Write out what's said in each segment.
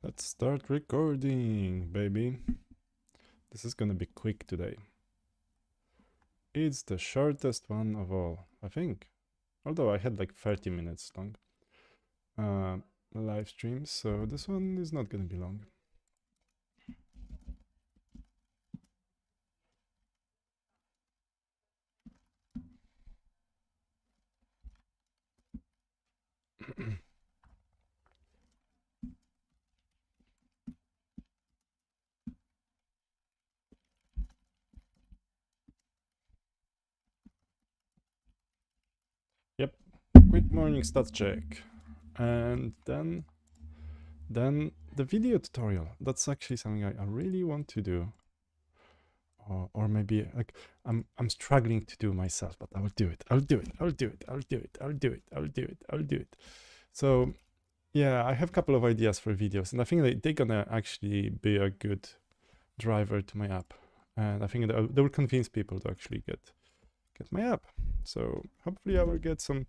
Let's start recording, baby. This is gonna be quick today. It's the shortest one of all, I think. Although I had like 30 minutes long live streams, so this one is not gonna be long. Yep, quick morning stats check. And then the video tutorial. That's actually something I really want to do. Or maybe like I'm struggling to do myself, but I will do it. I'll do it. So yeah, I have a couple of ideas for videos, and I think they're gonna actually be a good driver to my app. And I think they will convince people to actually get my app. So hopefully I will get some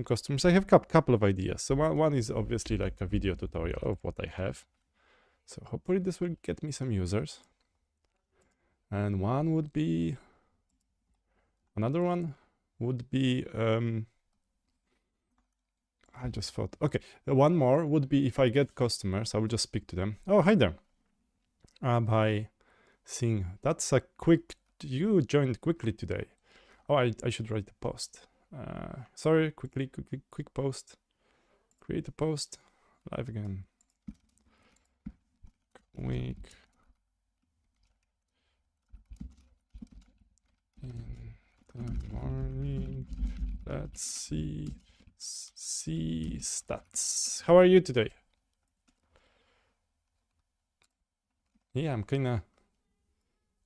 customers. I have a couple of ideas. So one is obviously like a video tutorial of what I have. So hopefully this will get me some users. And another one would be, I just thought, okay, one more would be if I get customers, I will just speak to them. Oh, hi there. By seeing, that's a quick, you joined quickly today. Oh, I should write a post. Sorry, quick post. Create a post, live again. Week. In the morning, let's see stats. How are you today? Yeah, I'm kinda,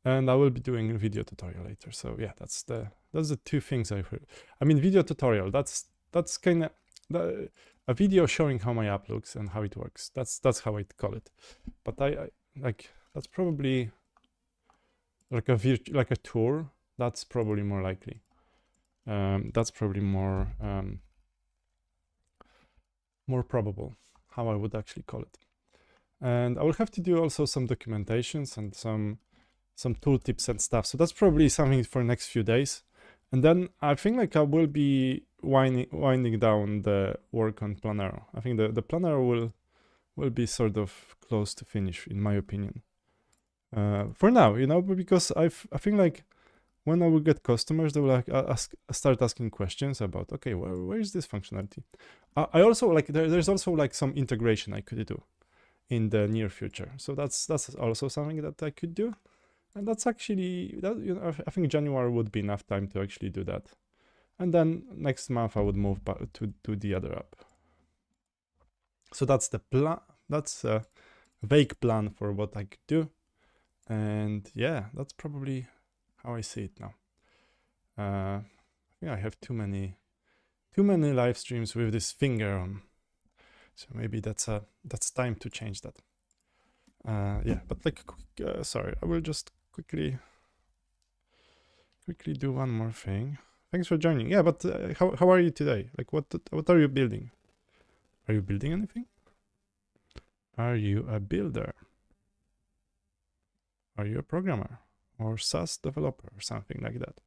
and I will be doing a video tutorial later. So yeah, that's the two things I've heard. I mean, video tutorial. That's kind of a video showing how my app looks and how it works. That's how I'd call it. But I like that's probably like a tour. That's probably more likely. That's probably more probable how I would actually call it. And I will have to do also some documentations and some tooltips and stuff. So that's probably something for next few days. And then I think like I will be winding down the work on Planero. I think the Planero will be sort of close to finish, in my opinion. For now, because I think like when I will get customers, they will like start asking questions about, okay, where is this functionality? I also like there's also like some integration I could do in the near future. So that's also something that I could do. And that's actually, I think January would be enough time to actually do that. And then next month I would move back to the other app. So that's the plan. That's a vague plan for what I could do. And yeah, that's probably how I see it now. I think I have too many live streams with this finger on. So maybe that's time to change that. Yeah, but like, sorry, I will just quickly do one more thing. Thanks for joining. Yeah, but how are you today? Like, what are you building? Are you building anything? Are you a builder? Are you a programmer or SaaS developer or something like that?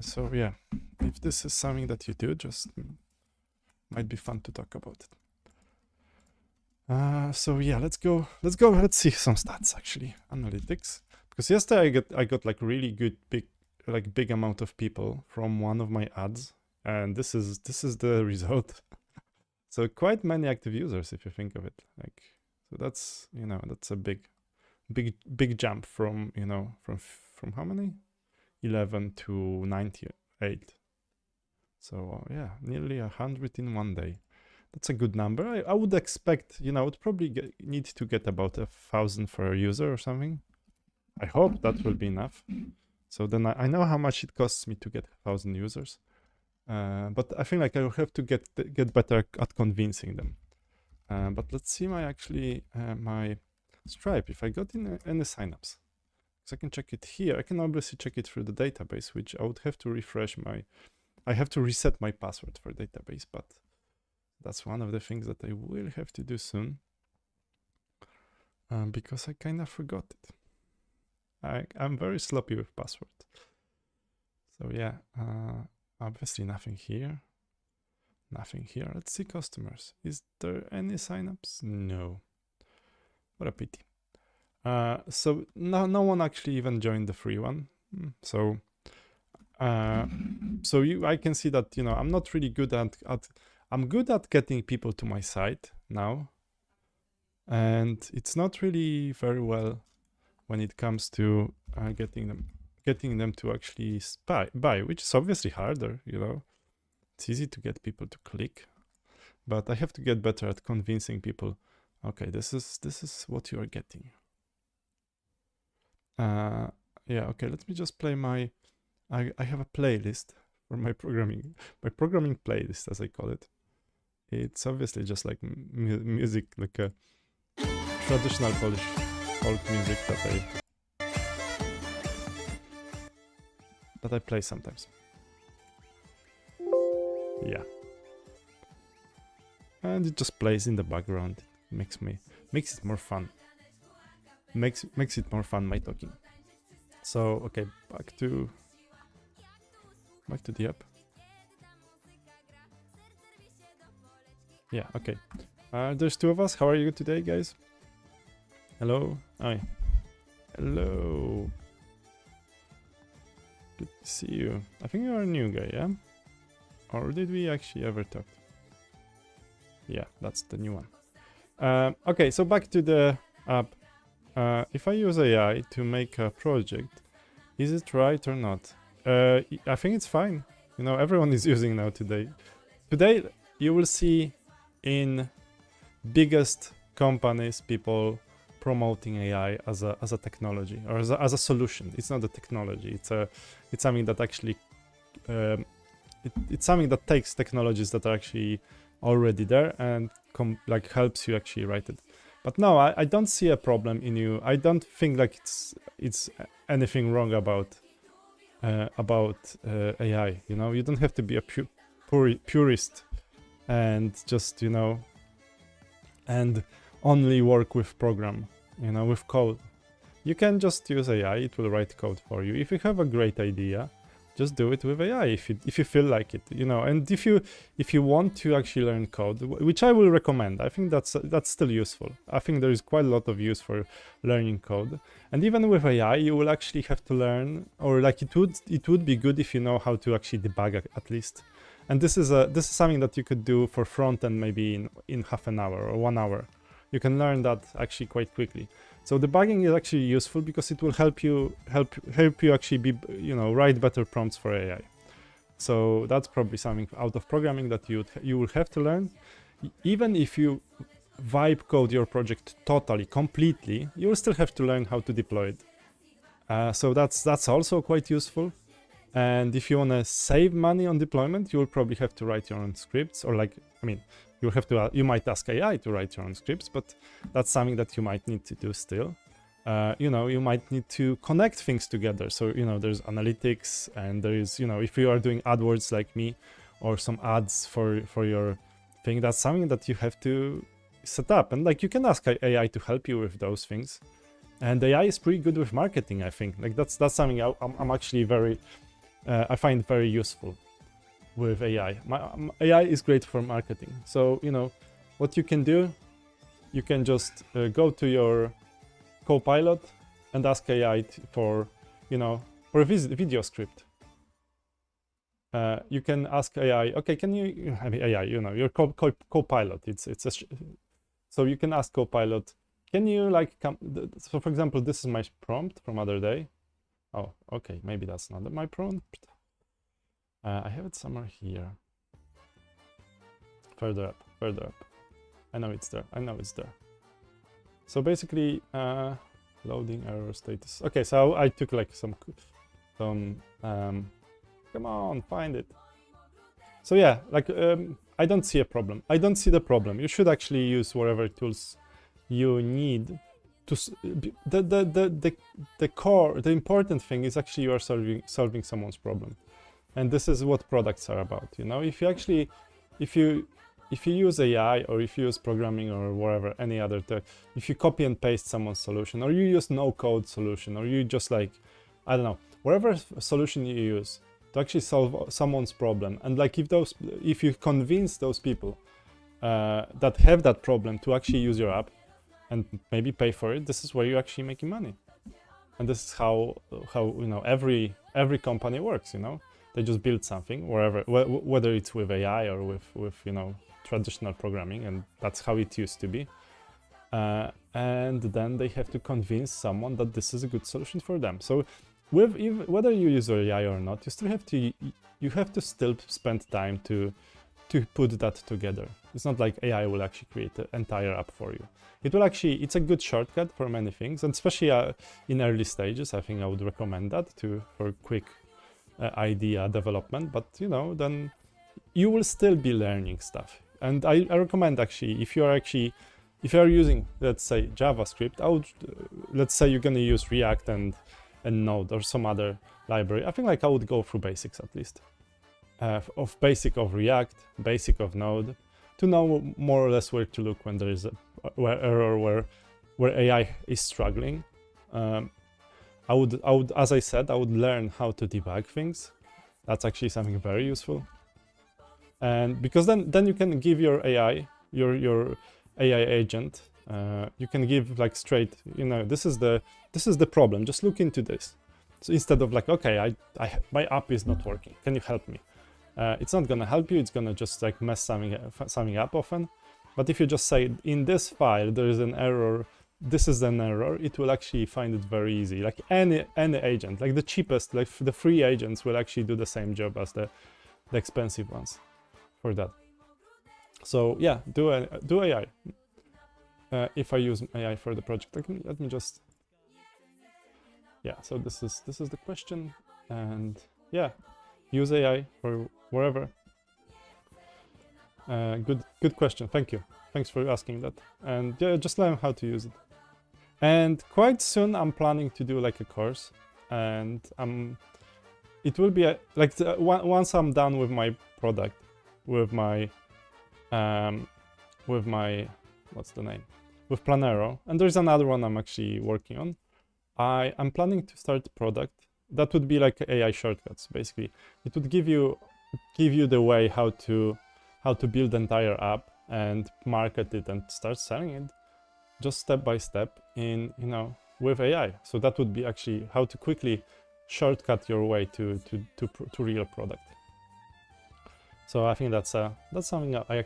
So yeah, if this is something that you do, just might be fun to talk about it. So yeah, let's go. Let's see some stats actually, analytics. Because yesterday I got like really good big amount of people from one of my ads, and this is the result. So quite many active users if you think of it. Like, so that's that's a big jump from from how many? 11 to 98. So yeah, nearly 100 in one day. That's a good number. I would expect, I would probably need to get about 1,000 for a user or something. I hope that will be enough. So then I know how much it costs me to get 1,000 users. But I think like I will have to get better at convincing them. But let's see my Stripe, if I got in any signups. So I can check it here. I can obviously check it through the database, which I would have to refresh I have to reset my password for database, but That's one of the things that I will have to do soon, because I kind of forgot it. I'm very sloppy with password. So yeah, obviously nothing here. Nothing here. Let's see customers. Is there any signups? No. What a pity. So no one actually even joined the free one. So I can see that, you know, I'm not really good I'm good at getting people to my site now, and it's not really very well when it comes to getting them to actually buy, which is obviously harder, you know. It's easy to get people to click, but I have to get better at convincing people, okay, this is what you are getting. Yeah, okay, let me just play my, I have a playlist for my programming playlist, as I call it. It's obviously just like music, like a traditional Polish folk music that I play sometimes. Yeah. And it just plays in the background. Makes it more fun. Makes it more fun, my talking. So okay, back to the app. Yeah, okay. There's two of us. How are you today, guys? Hello. Hi. Hello. Good to see you. I think you're a new guy, yeah? Or did we actually ever talk? Yeah, that's the new one. Okay, so back to the app. If I use AI to make a project, is it right or not? I think it's fine. You know, everyone is using now today. Today, you will see in biggest companies people promoting AI as a technology or as a solution. It's not a technology. It's something that actually it's something that takes technologies that are actually already there and helps you actually write it. But no, I don't see a problem in you. I don't think like it's anything wrong about AI. You know, you don't have to be a purist and just, you know, and only work with program, you know, with code. You can just use AI. It will write code for you. If you have a great idea, just do it with AI if you feel like it, you know. And if you want to actually learn code, which I will recommend, I think that's still useful. I think there is quite a lot of use for learning code. And even with AI, you will actually have to learn, or like it would be good if you know how to actually debug at least. And this is something that you could do for front end maybe in half an hour or 1 hour. You can learn that actually quite quickly. So debugging is actually useful because it will help you actually be, you know, write better prompts for AI. So that's probably something out of programming that you will have to learn. Even if you vibe code your project completely, you will still have to learn how to deploy it. So that's also quite useful. And if you want to save money on deployment, you will probably have to write your own scripts, or like, I mean, you might ask AI to write your own scripts, but that's something that you might need to do still. You know, you might need to connect things together. So, you know, there's analytics, and there is, you know, if you are doing AdWords like me, or some ads for your thing, that's something that you have to set up. And like, you can ask AI to help you with those things. And AI is pretty good with marketing, I think. Like that's something I'm actually very, I find very useful with AI. AI is great for marketing. So, you know, what you can do, you can just go to your Copilot and ask AI for, you know, for a video script. You can ask AI, okay, can you, I mean, AI, you know, your Copilot, so you can ask Copilot, can you like so for example, this is my prompt from other day. Oh, okay, maybe that's not my prompt. I have it somewhere here. Further up. I know it's there. So basically, loading error status. Okay, so I took like some come on, find it. So yeah, like I don't see a problem. I don't see the problem. You should actually use whatever tools you need to the core. The important thing is actually you are solving someone's problem, and this is what products are about. You know, if you if you use AI or if you use programming or whatever, any other if you copy and paste someone's solution, or you use no code solution, or you just like, I don't know, whatever solution you use to actually solve someone's problem, and like if you convince those people that have that problem to actually use your app and maybe pay for it, this is where you're actually making money. And this is how you know every company works. You know, they just build something wherever, whether it's with AI or with you know traditional programming, and that's how it used to be. And then they have to convince someone that this is a good solution for them. So whether you use AI or not, you have to still spend time to put that together. It's not like AI will actually create an entire app for you. It's a good shortcut for many things, and especially in early stages, I think I would recommend that for quick idea development. But you know, then you will still be learning stuff. And I recommend actually, if you are using, let's say, JavaScript, let's say you're gonna use React and Node or some other library. I think like I would go through basics at least. Of basic of React, basic of Node, to know more or less where to look when there is a error where AI is struggling. I would, as I said, I would learn how to debug things. That's actually something very useful. And because then you can give your AI, your AI agent, you can give like straight, you know, this is the problem. Just look into this. So instead of like, okay, my app is not working. Can you help me? It's not gonna help you. It's gonna just like mess something up often. But if you just say, in this file there is an error, this is an error, it will actually find it very easy. Like any agent, like the cheapest, like the free agents will actually do the same job as the expensive ones for that. So yeah, do AI. If I use AI for the project, let me just. Yeah. So this is the question, and yeah, use AI for wherever. Good question. Thank you. Thanks for asking that. And yeah, just learn how to use it. And quite soon I'm planning to do like a course, and it will be once I'm done with my product, with my what's the name? With Planero, and there's another one I'm actually working on. I'm planning to start a product that would be like AI shortcuts. Basically, it would give you the way how to build the entire app and market it and start selling it, just step by step in, you know, with AI. So that would be actually how to quickly shortcut your way to real product. So I think that's something I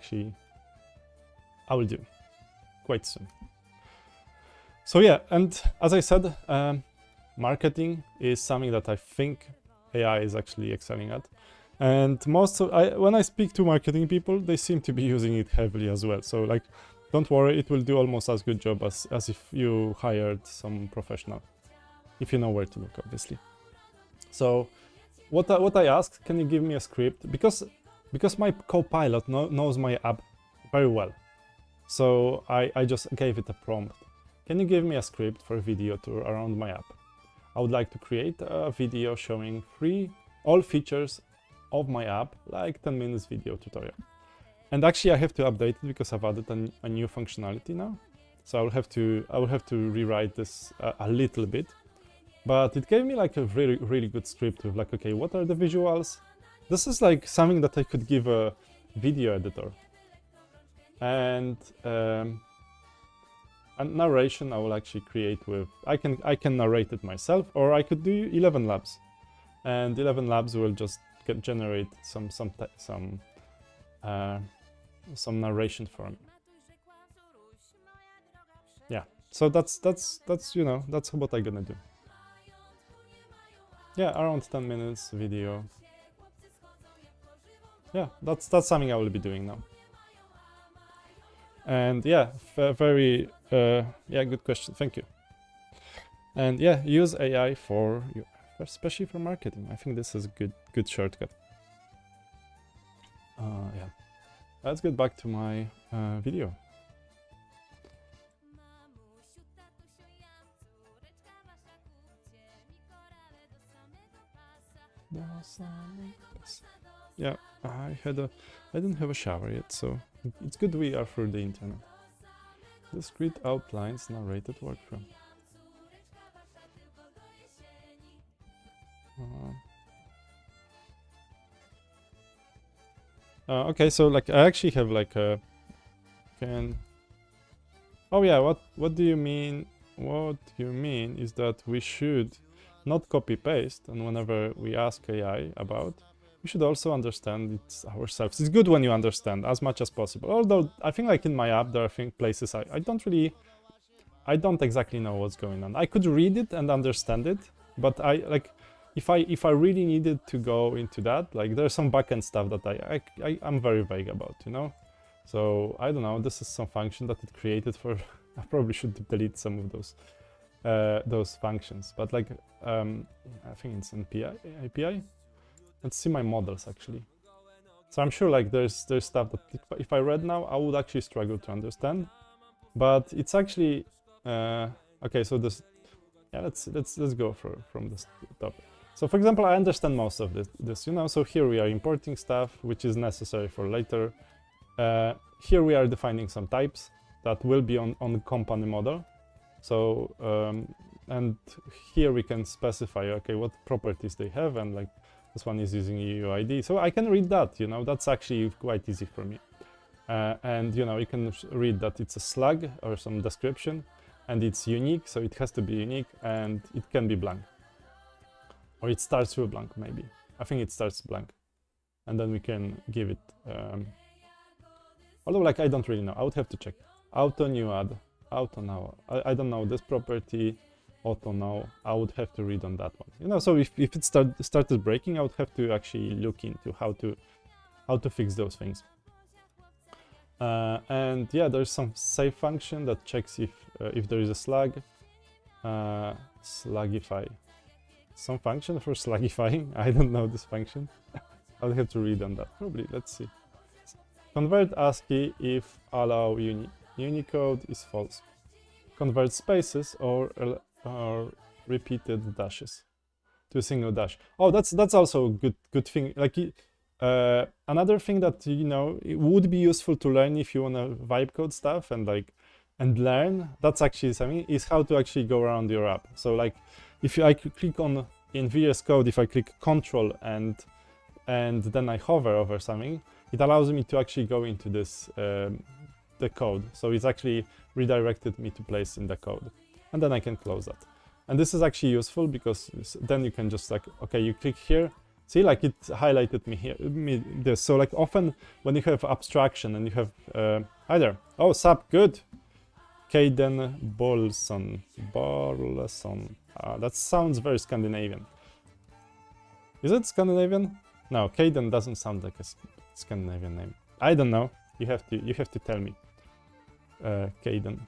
will do quite soon. So yeah, and as I said, marketing is something that I think AI is actually excelling at. And when I speak to marketing people, they seem to be using it heavily as well. So like, don't worry, it will do almost as good job as if you hired some professional, if you know where to look, obviously. So what I asked, can you give me a script? Because my co-pilot knows my app very well. So I just gave it a prompt. Can you give me a script for a video tour around my app? I would like to create a video showing all features of my app, like 10 minutes video tutorial. And actually I have to update it because I've added a new functionality now. So I will have to rewrite this a little bit. But it gave me like a really, really good script with like, okay, what are the visuals? This is like something that I could give a video editor. And narration I will actually create with, I can narrate it myself, or I could do 11 labs. And 11 labs will just generate some narration for me. Yeah, so that's you know, that's what I'm gonna do. Yeah, around 10 minutes video. Yeah, that's something I will be doing now. And yeah, very yeah, good question. Thank you. And yeah, use AI for you, especially for marketing. I think this is a good shortcut. Yeah, let's get back to my video. Yeah, I didn't have a shower yet, so It's good we are through the internet. Discrete outlines narrated workflow. Okay, so like I actually have like a Oh yeah, what do you mean? What you mean is that we should not copy paste, and whenever we ask AI about, we should also understand it ourselves. It's good when you understand as much as possible. Although I think like in my app there are places I don't exactly know what's going on. I could read it and understand it, but I like if I really needed to go into that, like there's some backend stuff that I'm very vague about, you know. So I don't know. This is some function that it created for. I probably should delete some of those functions, but like I think it's an API. Let's see my models actually. So I'm sure like there's stuff that if I read now I would actually struggle to understand, but it's actually okay. So this, yeah, let's go from this topic. So for example, I understand most of this, you know. So here we are importing stuff which is necessary for later. Here we are defining some types that will be on the company model. So and here we can specify, okay, what properties they have, and like this one is using UUID. So I can read that, you know, that's actually quite easy for me. And you know, you can read that it's a slug or some description, and it's unique, so it has to be unique, and it can be blank. Or it starts with blank, maybe. I think it starts blank. And then we can give it although like I don't really know, I would have to check. Auto new add, auto now. I don't know this property, auto now. I would have to read on that one. You know, so if it started breaking, I would have to actually look into how to fix those things. And yeah, there's some save function that checks if there is a slug. Slugify. Some function for slugifying. I don't know this function. I'll have to read on that probably. Let's see. Convert ASCII if allow Unicode is false. Convert spaces or repeated dashes to a single dash. Oh, that's also a good thing. Like another thing that, you know, it would be useful to learn if you want to vibe code stuff and learn. That's actually something, is how to actually go around your app. So like if I click on in VS Code, if I click Control and then I hover over something, it allows me to actually go into this the code. So it's actually redirected me to place in the code, and then I can close that. And this is actually useful because then you can just like, okay, you click here, see, like it highlighted this. So like often when you have abstraction and you have hi there, oh SAP, good, Caden Bolson, that sounds very Scandinavian. Is it Scandinavian? No, Caden doesn't sound like a Scandinavian name. I don't know. You have to tell me, Caden.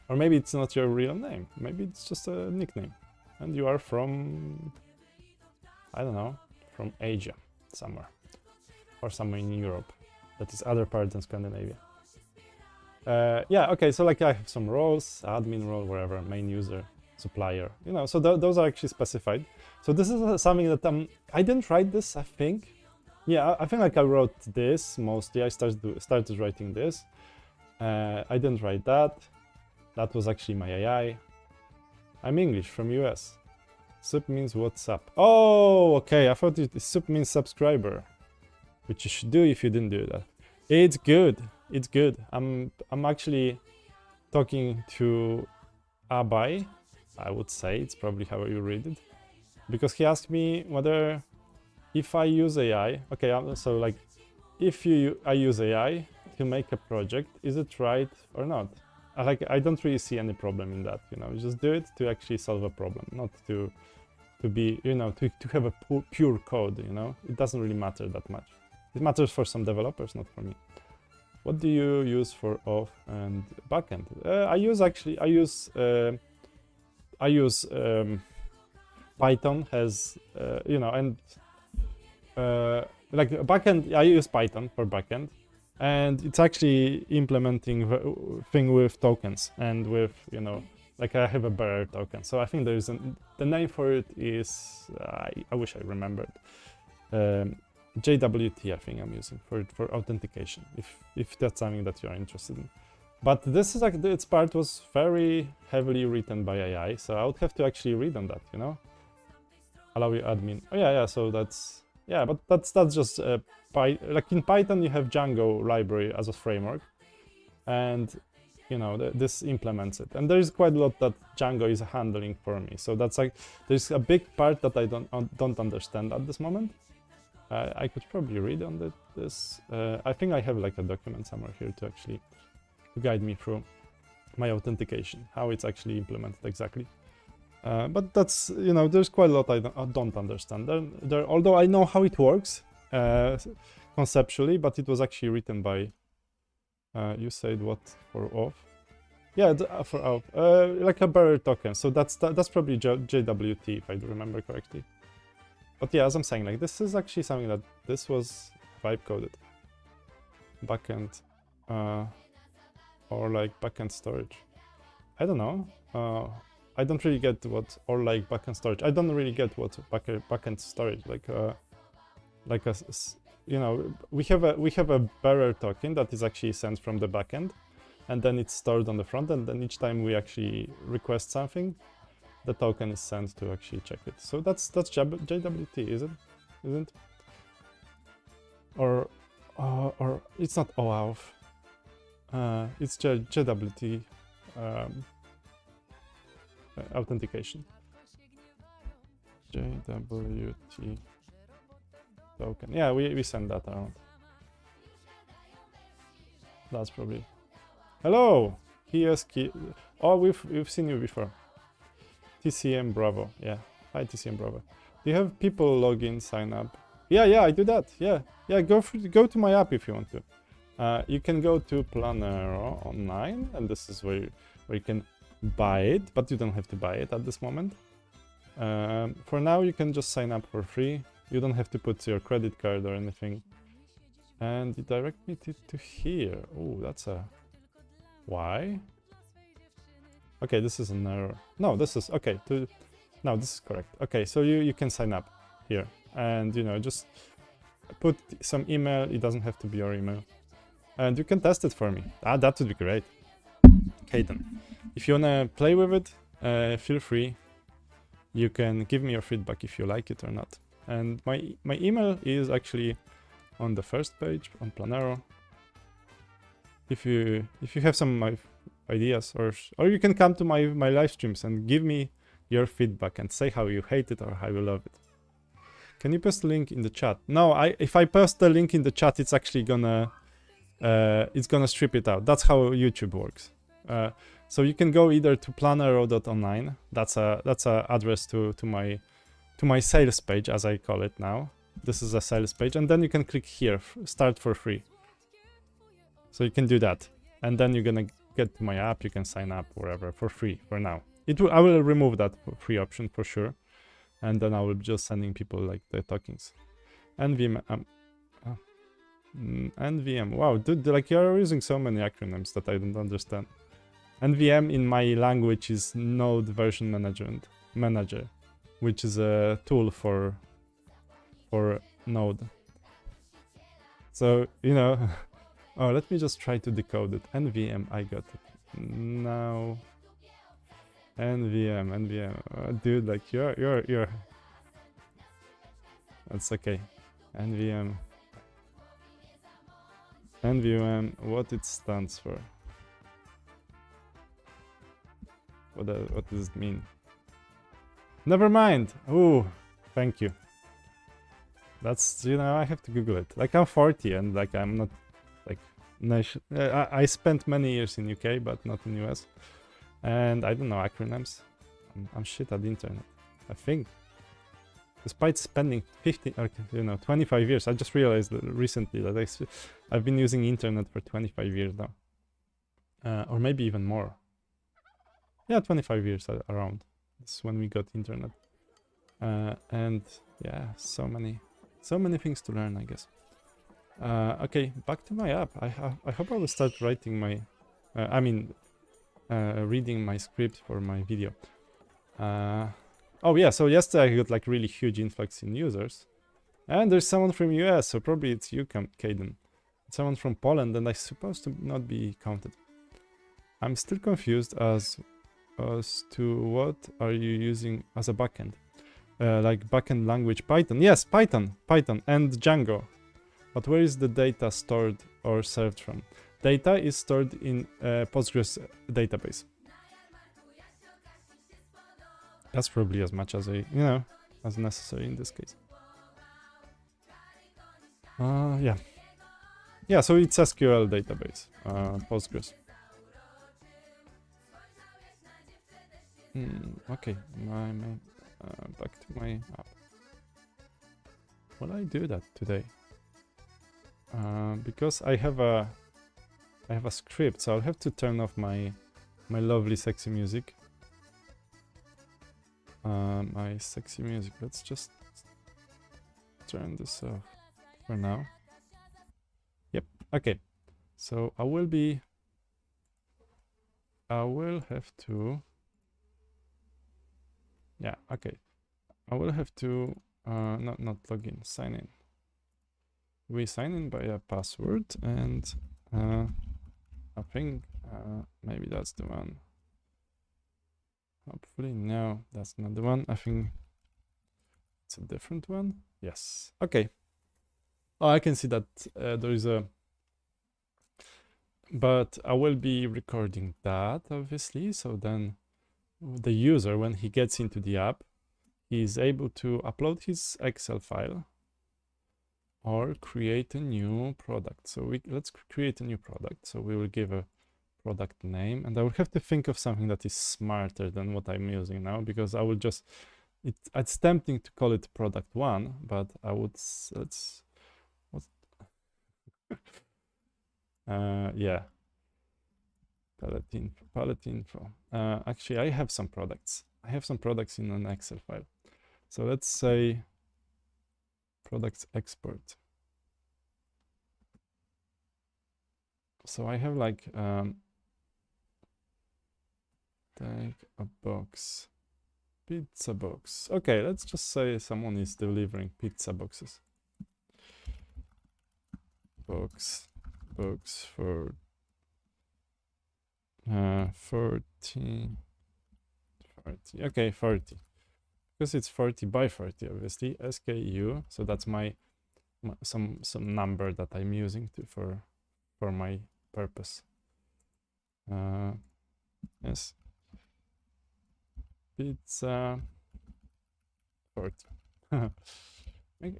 Or maybe it's not your real name. Maybe it's just a nickname, and you are from, I don't know, from Asia somewhere, or somewhere in Europe that is other part than Scandinavia. Yeah. Okay. So like I have some roles: admin role, wherever, main user, supplier. You know. So those are actually specified. So this is something that I didn't write this, I think. Yeah, I think like I wrote this mostly. I started writing this. I didn't write that. That was actually my AI. I'm English from US. Sub means what's up. Oh, okay. I thought sub means subscriber, which you should do if you didn't do that. It's good. It's good. I'm actually talking to Abai. I would say it's probably how you read it, because he asked me whether if I use AI. Okay, so like if I use AI to make a project, is it right or not? I don't really see any problem in that, you know. You just do it to actually solve a problem, not to be, you know, to have a pure code, you know. It doesn't really matter that much. It matters for some developers, not for me. What do you use for auth and backend? I use Python has, you know, and like backend, I use Python for backend. And it's actually implementing thing with tokens and with, you know, like I have a bearer token. So I think there is the name for it is, I wish I remembered. JWT, I think I'm using for authentication, if that's something that you are interested in. But this is like, its part was very heavily written by AI, so I would have to actually read on that, you know? Allow your admin. Oh yeah, so that's, yeah, but that's just like in Python you have Django library as a framework, and you know this implements it, and there is quite a lot that Django is handling for me. So that's like, there's a big part that I don't understand at this moment. I could probably read on this. I think I have like a document somewhere here to actually guide me through my authentication, how it's actually implemented exactly. But that's, you know, there's quite a lot I don't understand. Although I know how it works conceptually, but it was actually written by, you said what, for off? Yeah, for off, like a bearer token. So that's probably JWT, if I do remember correctly. But yeah, as I'm saying, like this is actually something that this was vibe coded. Backend, or like backend storage. I don't know. I don't really get what, or like backend storage. I don't really get what backend storage, like a, you know, we have a bearer token that is actually sent from the backend, and then it's stored on the front end. And each time we actually request something, the token is sent to actually check it. So that's JWT, is it? Isn't? Or it's not OAuth. It's JWT authentication. JWT token. Yeah, we send that around. That's probably. Hello, PSK. Oh, we've seen you before. TCM Bravo. Yeah, hi TCM Bravo. Do you have people log in, sign up? Yeah, I do that. Yeah. Go to my app if you want to. You can go to Planero online, and this is where you can buy it, but you don't have to buy it at this moment. For now, you can just sign up for free. You don't have to put your credit card or anything. And you direct me to here. Oh, that's a... Why? Okay, this is an error. No, this is... Okay, no, this is correct. Okay, so you can sign up here. And, you know, just put some email. It doesn't have to be your email. And you can test it for me. That would be great. Okay, then. If you wanna play with it, feel free. You can give me your feedback if you like it or not. And my email is actually on the first page on Planero. If you have some ideas, or you can come to my live streams and give me your feedback and say how you hate it or how you love it. Can you post the link in the chat? No, if I post the link in the chat, it's actually gonna strip it out. That's how YouTube works. So you can go either to planero.online. That's a address to my sales page, as I call it now. This is a sales page, and then you can click here, start for free. So you can do that, and then you're gonna get to my app. You can sign up wherever for free for now. I will remove that free option for sure, and then I will be just sending people like the tokens. NVM. NVM. Wow, dude, like you're using so many acronyms that I don't understand. NVM in my language is Node Version Manager, which is a tool for Node. So, you know, oh, let me just try to decode it. NVM, I got it. Now, NVM. Oh, dude, like you're. That's okay. NVM, what it stands for. What does it mean? Never mind. Oh, thank you. That's, you know, I have to Google it. Like, I'm 40 and like I'm not like I spent many years in UK but not in US, and I don't know acronyms. I'm shit at the internet, I think. Despite spending 15 or 25 years, I just realized recently that I've been using internet for 25 years now, or maybe even more. Yeah, 25 years around. That's when we got internet, and yeah, so many things to learn, I guess. Okay, back to my app. I hope I will start writing my, reading my script for my video. Oh yeah, so yesterday I got like really huge influx in users, And there's someone from US, so probably it's you, Caden. Someone from Poland, and I suppose to not be counted. I'm still confused as to what are you using as a backend? Like backend language Python. Yes, Python, and Django. But where is the data stored or served from? Data is stored in a Postgres database. That's probably as much as as necessary in this case. Yeah. Yeah, so it's SQL database, Postgres. Okay, back to my app. Will I do that today? Because I have a script, so I'll have to turn off my lovely sexy music. My sexy music. Let's just turn this off for now. Yep. Okay. So I will have to. Yeah. Okay. I will have to not log in. Sign in. We sign in by a password, and I think maybe that's the one. Hopefully, no, that's not the one. I think it's a different one. Yes. Okay. Oh, I can see that there is a... But I will be recording that, obviously. So then the user, when he gets into the app, he is able to upload his Excel file or create a new product. So let's create a new product. So we will give a product name, and I will have to think of something that is smarter than what I'm using now, because I will just... It's tempting to call it product 1, but I would... yeah. Palette info. Actually, I have some products. I have some products in an Excel file. So let's say products export. So I have like take a box, pizza box. Okay, let's just say someone is delivering pizza boxes. Box for 40. Okay, 40. Because it's 40 by 40, obviously. SKU. So that's my some number that I'm using for my purpose. Yes. Pizza 40.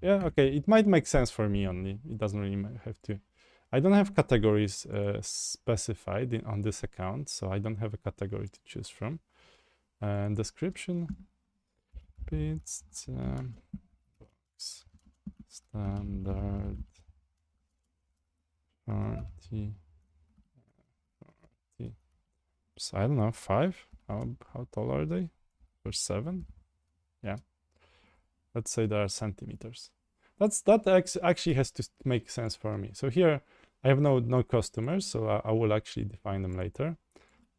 Yeah, okay. It might make sense for me only. It doesn't really have to. I don't have categories specified on this account, so I don't have a category to choose from. And description, pizza box, standard 40. So I don't know, 5? How tall are they? Or 7? Yeah. Let's say they are centimeters. That actually has to make sense for me. So here I have no customers, so I will actually define them later.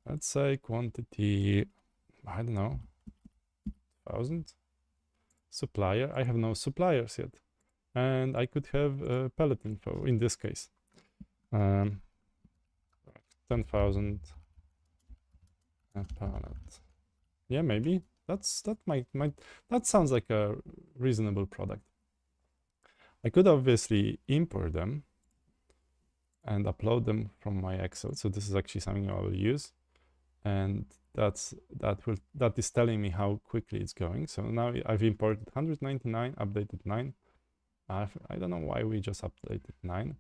Let's say quantity, I don't know, 1,000. Supplier, I have no suppliers yet. And I could have pallet info in this case. 10,000 pallet. Yeah, maybe. That sounds like a reasonable product. I could obviously import them and upload them from my Excel. So this is actually something I will use, and that is telling me how quickly it's going. So now I've imported 199, updated 9. I don't know why we just updated 9,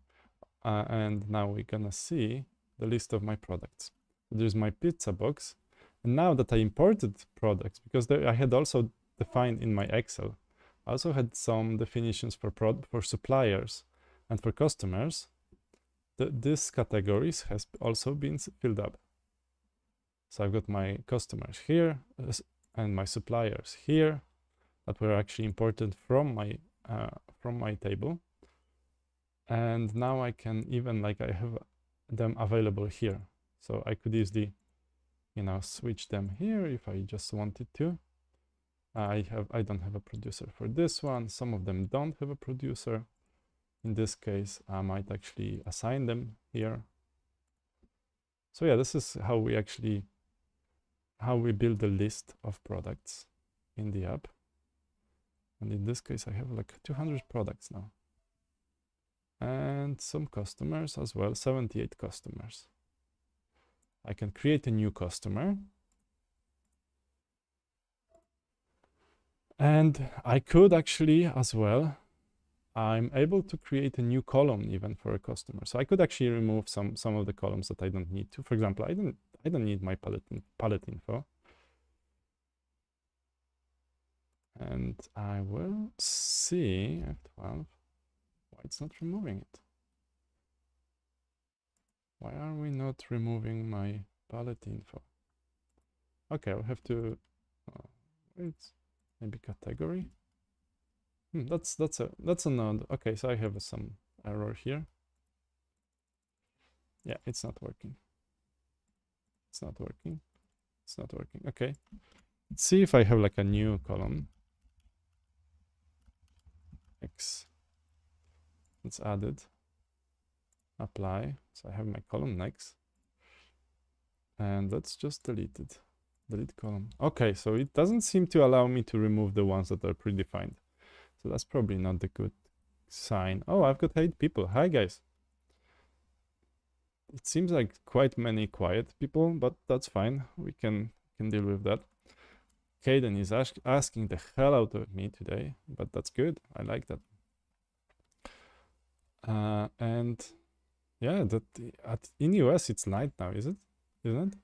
and now we're gonna see the list of my products. There's my pizza box, and now that I imported products, because I had also defined in my Excel, I also had some definitions for suppliers and for customers. These categories has also been filled up. So I've got my customers here and my suppliers here that were actually imported from my table. And now I can even, like, I have them available here. So I could easily, switch them here if I just wanted to. I don't have a producer for this one. Some of them don't have a producer. In this case, I might actually assign them here. So yeah, this is how we build a list of products in the app. And in this case, I have like 200 products now. And some customers as well, 78 customers. I can create a new customer. And I could actually as well, I'm able to create a new column even for a customer. So I could actually remove some of the columns that I don't need to. For example, I don't need my palette info. And I will see F12 why it's not removing it. Why are we not removing my palette info? Okay, I'll have to wait, maybe category. That's a node. Okay, so I have some error here. Yeah, it's not working. It's not working. It's not working. Okay. Let's see if I have like a new column. X. Let's add it. Apply. So I have my column next. And let's just delete it. Delete column. Okay, so it doesn't seem to allow me to remove the ones that are predefined. So that's probably not the good sign. Oh, I've got 8 people. Hi, guys. It seems like quite many quiet people, but that's fine. We can deal with that. Caden is asking the hell out of me today, but that's good. I like that. And yeah, in US it's night now, isn't it?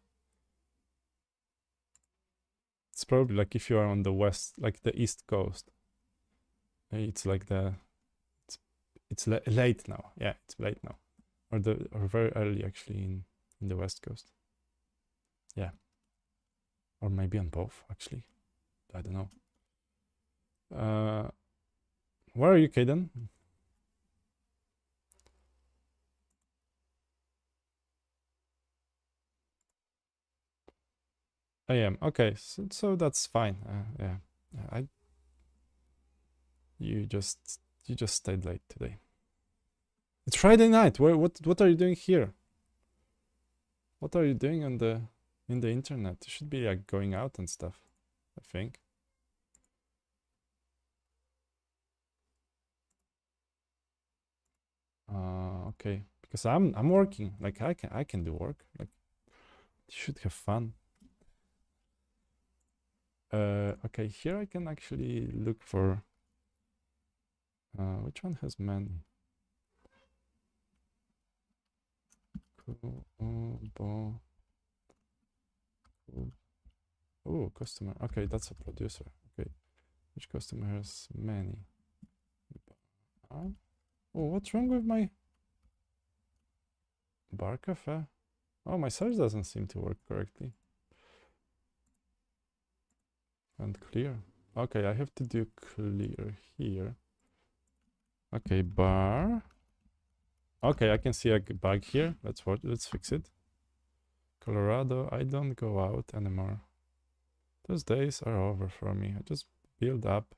It's probably like if you are on the west, like the East Coast. It's like it's late now. Yeah, it's late now, or very early actually in the West Coast. Yeah, or maybe on both actually. I don't know. Where are you, Caden? I am. Okay, so that's fine. Yeah, you just stayed late today. It's Friday night. What are you doing here? What are you doing in the internet? You should be like going out and stuff, I think. Okay, because I'm working. Like I can do work. Like you should have fun. Okay, here I can actually look for which one has many. Oh, customer. Okay, that's a producer. Okay, which customer has many? Oh, what's wrong with my bar cafe? Oh, my search doesn't seem to work correctly. And clear. Okay, I have to do clear here. Okay, bar. Okay, I can see a bug here. Let's fix it. Colorado, I don't go out anymore. Those days are over for me. I just build up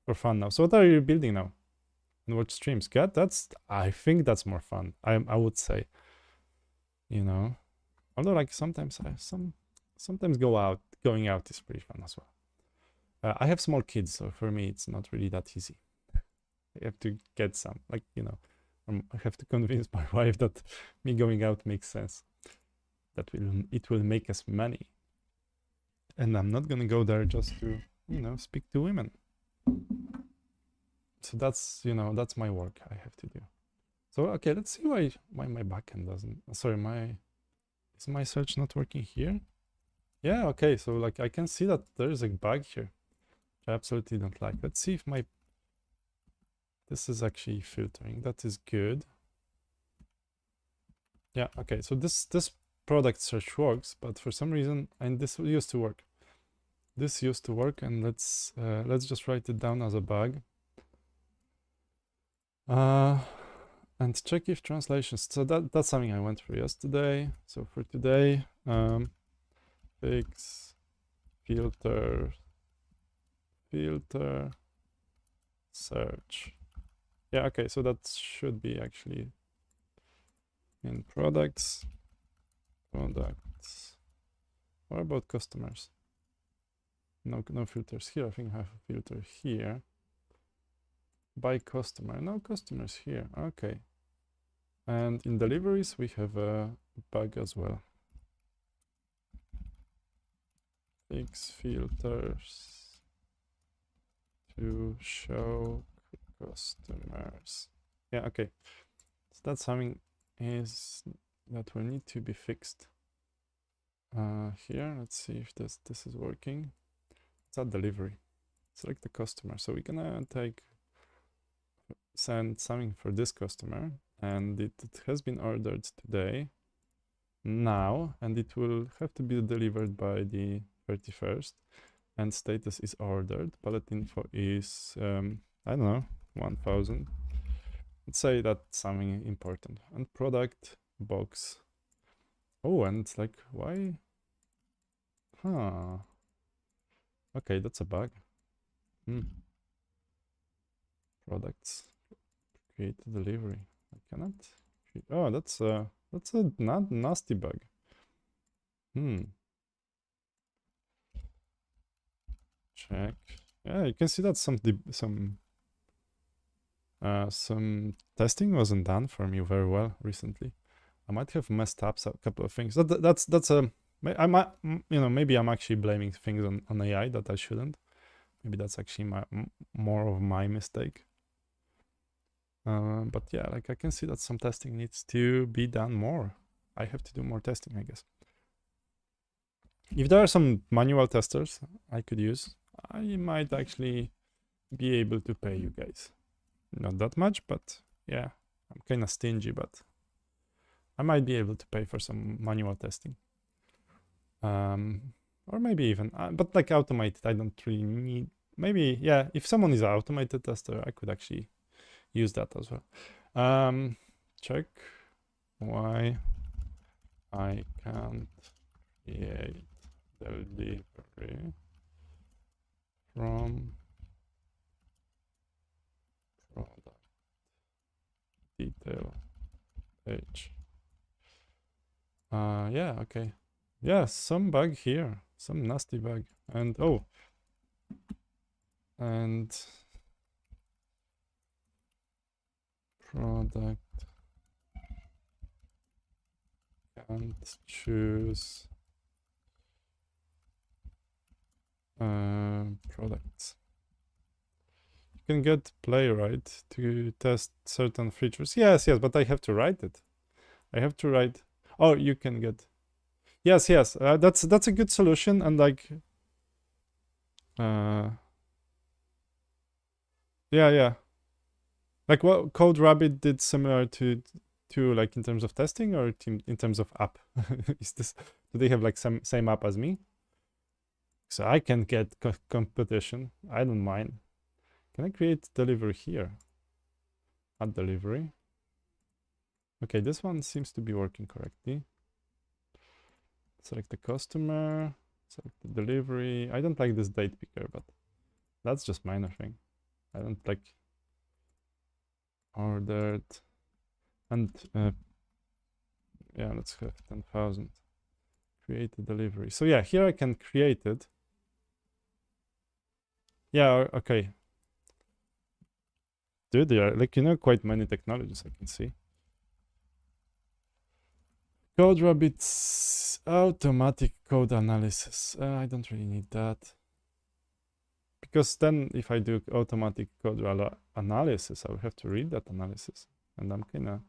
for fun now. So what are you building now? And watch streams? I think that's more fun. I would say. You know. Although like sometimes going out is pretty fun as well. I have small kids, so for me it's not really that easy. I have to get some, like, you know, I have to convince my wife that me going out makes sense. It will make us money. And I'm not gonna go there just to, you know, speak to women. So that's, you know, that's my work I have to do. So okay, let's see why my backend doesn't. Sorry, is my search not working here? Yeah, okay, so like I can see that there's a bug here, which I absolutely don't like. Let's see if this is actually filtering. That is good. Yeah, okay, so this product search works, but for some reason, and this used to work. This used to work, and let's just write it down as a bug. And check if translations. So that's something I went through yesterday. So for today, fix filter filter search. Yeah, okay, so that should be actually in products. What about customers? No filters here. I think I have a filter here. By customer, no customers here. Okay. And in deliveries, we have a bug as well. Fix filters to show customers. Yeah, okay. So that's something that will need to be fixed. Here, let's see if this is working. It's at delivery. Select the customer. So we're gonna send something for this customer, and it has been ordered today, now, and it will have to be delivered by the 31st. And status is ordered. Pallet info is I don't know, 1000. Let's say that's something important. And product box. Oh, and it's like, why? Huh. Okay, that's a bug. Products. Create delivery. I cannot. Oh, that's a nasty bug. Check. Yeah, you can see that some testing wasn't done for me very well recently. I might have messed up a couple of things. That's a I might, maybe I'm actually blaming things on AI that I shouldn't. Maybe that's actually more of my mistake. But yeah, like I can see that some testing needs to be done more. I have to do more testing, I guess. If there are some manual testers I could use, I might actually be able to pay you guys. Not that much, but yeah, I'm kind of stingy, but I might be able to pay for some manual testing. Or maybe even, but like automated, I don't really need. Maybe, yeah, if someone is an automated tester, I could actually use that as well. Check why I can't create delivery from product detail page. Yeah, okay. Yeah, some bug here, some nasty bug. And and product can't choose products. You can get Playwright to test certain features. Yes, but I have to write it. I have to write. Oh, you can get. Yes. That's a good solution, and like. Yeah. Like what CodeRabbit did similar to like in terms of testing or in terms of app. Do they have like same app as me? So I can get competition. I don't mind. Can I create delivery here? Add delivery. Okay, this one seems to be working correctly. Select the customer, select the delivery. I don't like this date picker, but that's just minor thing. I don't like ordered. And yeah, let's have 10,000. Create a delivery. So yeah, here I can create it. Yeah, okay. Dude, there are like, quite many technologies I can see. CodeRabbit's automatic code analysis. I don't really need that. Because then if I do automatic code analysis, I will have to read that analysis. And I'm kind of,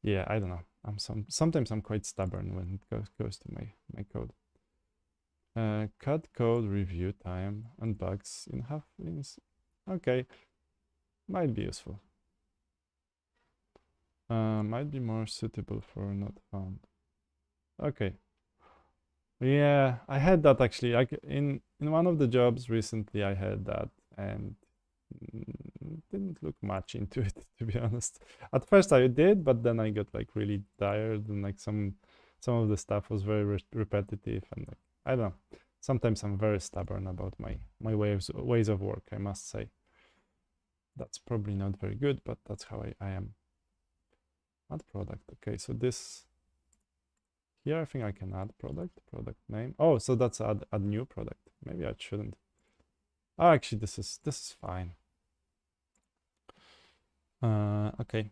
yeah, I don't know. Sometimes I'm quite stubborn when it goes to my code. Cut code review time and bugs in half. Okay, might be useful. Might be more suitable for not found. Okay. Yeah, I had that actually. Like in one of the jobs recently, I had that and didn't look much into it, to be honest. At first I did, but then I got like really tired and like some of the stuff was very repetitive and like I don't know. Sometimes I'm very stubborn about my ways of work, I must say. That's probably not very good, but that's how I am. Add product. Okay, so this here, I think I can add product name. Oh, so that's add new product. Maybe I shouldn't. Oh, actually, this is fine. Okay.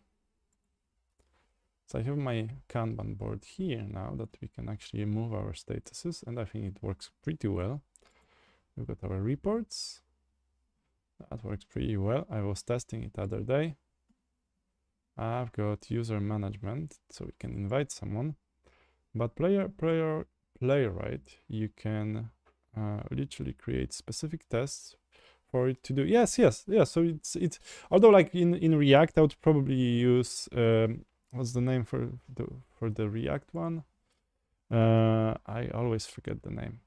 So I have my Kanban board here now that we can actually move our statuses, and I think it works pretty well. We've got our reports. That works pretty well. I was testing it the other day. I've got user management, so we can invite someone. But playwright, you can literally create specific tests for it to do. Yes. So it's although like in React, I would probably use what's the name for the React one? I always forget the name.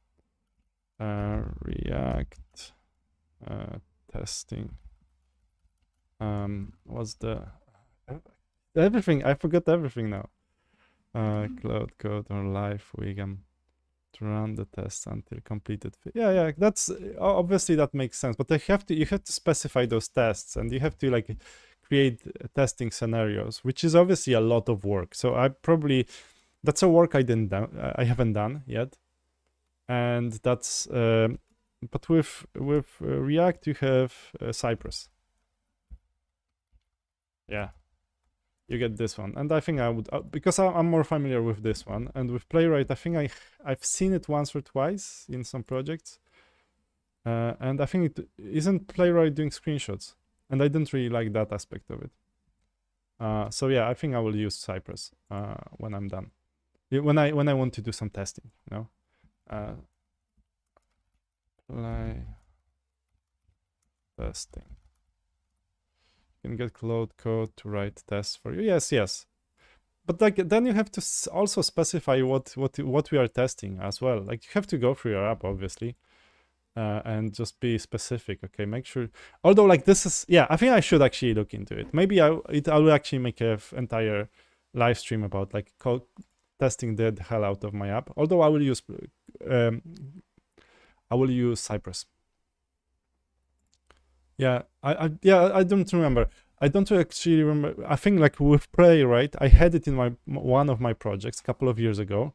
React testing. What's the everything? I forgot everything now. Cloud code or live Wigam to run the tests until completed. Yeah, that's obviously that makes sense, but you have to specify those tests, and you have to like create testing scenarios, which is obviously a lot of work. So that's a work I haven't done yet, and that's but with React you have Cypress. Yeah. You get this one, and I think I would because I'm more familiar with this one, and with Playwright I think I've seen it once or twice in some projects, and I think it isn't Playwright doing screenshots, and I didn't really like that aspect of it. So yeah, I think I will use Cypress when I'm done, when I want to do some testing, you know. Play testing. Can get Cloud Code to write tests for you. Yes. But like then you have to also specify what we are testing as well. Like you have to go through your app, obviously, and just be specific. Okay, make sure. Although like this is, yeah, I think I should actually look into it. Maybe I will actually make an entire live stream about like code testing the hell out of my app. Although I will use Cypress. Yeah, I don't remember. I don't actually remember. I think like with Playwright, I had it in one of my projects a couple of years ago,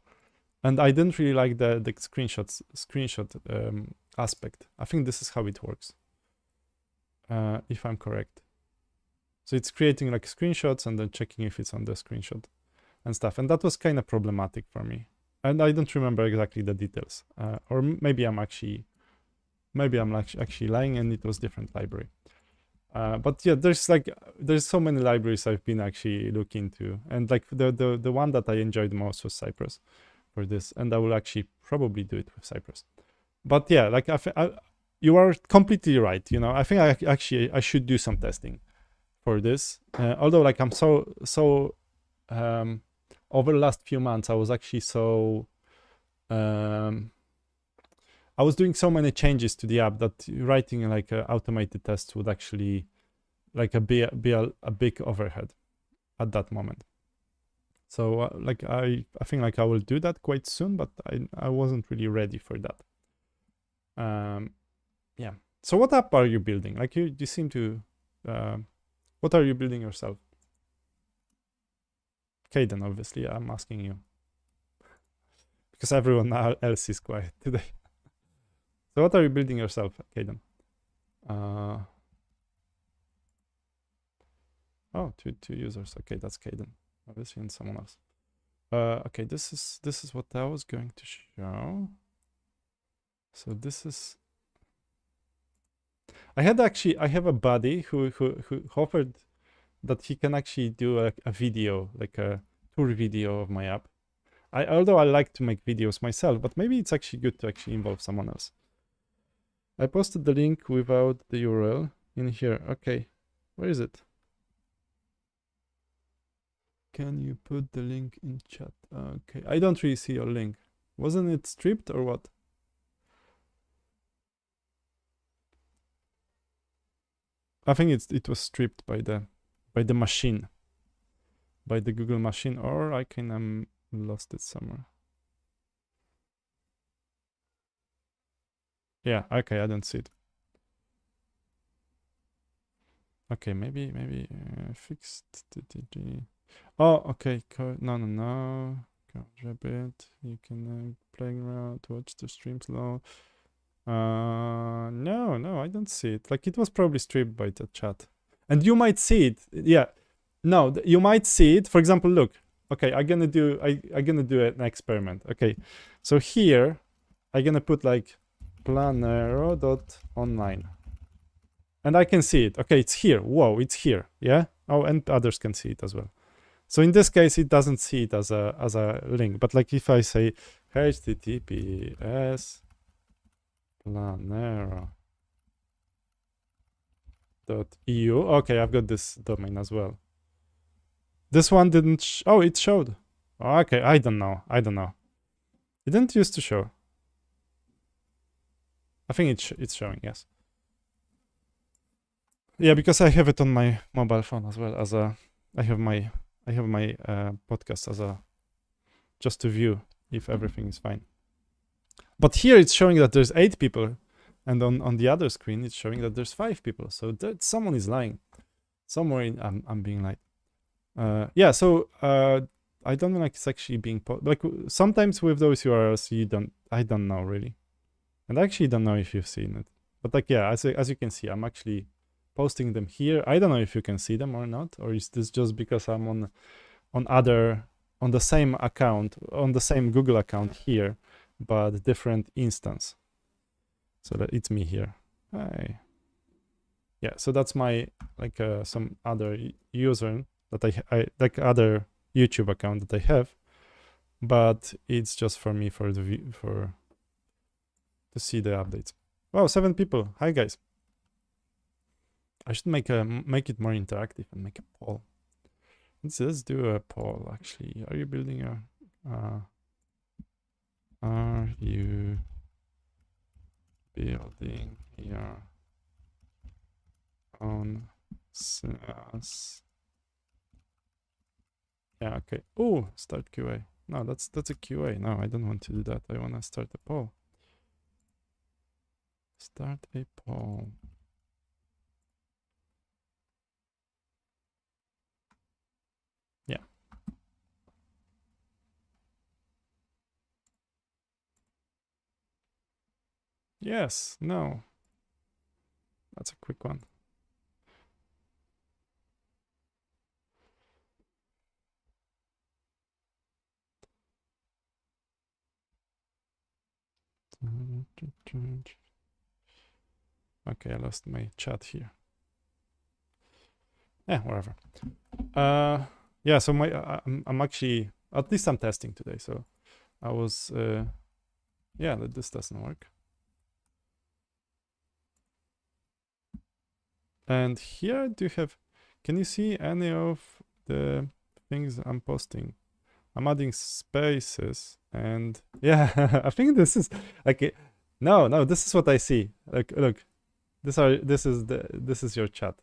and I didn't really like the screenshot aspect. I think this is how it works, if I'm correct. So it's creating like screenshots and then checking if it's on the screenshot and stuff, and that was kind of problematic for me. And I don't remember exactly the details, or maybe I'm actually lying and it was different library. But yeah, there's so many libraries I've been actually looking into, and like the one that I enjoyed most was Cypress for this, and I will actually probably do it with Cypress. But yeah, like you are completely right. You know, I think I should do some testing for this. Although like I'm so over the last few months I was actually so I was doing so many changes to the app that writing like automated tests would actually like be a big overhead at that moment. So like I think like I will do that quite soon, but I wasn't really ready for that. Yeah. So what app are you building? Like you seem to what are you building yourself? Caden, obviously, I'm asking you because everyone else is quiet today. So what are you building yourself, Caden? Oh, two users. Okay, that's Caden, obviously, and someone else. Okay, this is what I was going to show. So this is. I have a buddy who offered that he can actually do a video, like a tour video of my app. Although I like to make videos myself, but maybe it's actually good to actually involve someone else. I posted the link without the URL in here. Okay, where is it? Can you put the link in chat? Okay, I don't really see your link. Wasn't it stripped or what? I think it was stripped by the machine, by the Google machine, or I can lost it somewhere. Yeah, okay, I don't see it. Okay, maybe fixed. Oh, okay. No. Rabbit. You can play around, watch the stream slow. No, I don't see it. Like it was probably stripped by the chat, and you might see it. Yeah, no, you might see it. For example, look. Okay, I'm gonna do an experiment. Okay, so here I'm gonna put like planero.online. And I can see it. Okay, it's here. Whoa, it's here. Yeah. Oh, and others can see it as well. So in this case, it doesn't see it as a link. But like if I say https planero.eu, okay, I've got this domain as well. This one didn't. Oh, it showed. Oh, okay, I don't know. It didn't used to show. I think it's showing. Yes. Yeah, because I have it on my mobile phone as well as I have my podcast as a just to view if everything is fine. But here it's showing that there's 8 people, and on the other screen it's showing that there's 5 people. So that someone is lying. Somewhere I'm being lied. Yeah. So I don't know, like it's actually being like sometimes with those URLs I don't know really, and I actually don't know if you've seen it. But like yeah, as you can see, I'm actually posting them here. I don't know if you can see them or not, or is this just because I'm on the same account, on the same Google account here, but different instance. So that it's me here. Hi. Yeah, so that's my like some other user that I like other YouTube account that I have, but it's just for me for the to see the updates. Wow, 7 people. Hi guys. I should make it more interactive and make a poll. Let's do a poll actually. Are you building a are you building your own SaaS? Yeah, okay. Oh, start QA. No, that's a QA. No, I don't want to do that. I want to start a poll. Start a poll. Yeah. Yes. No. That's a quick one. Okay, I lost my chat here. Yeah, whatever. Yeah, so I'm actually, at least I'm testing today. So I was yeah, this doesn't work. And here I do have, can you see any of the things I'm posting? I'm adding spaces, and yeah, I think this is like no, this is what I see. Like look, this is your chat.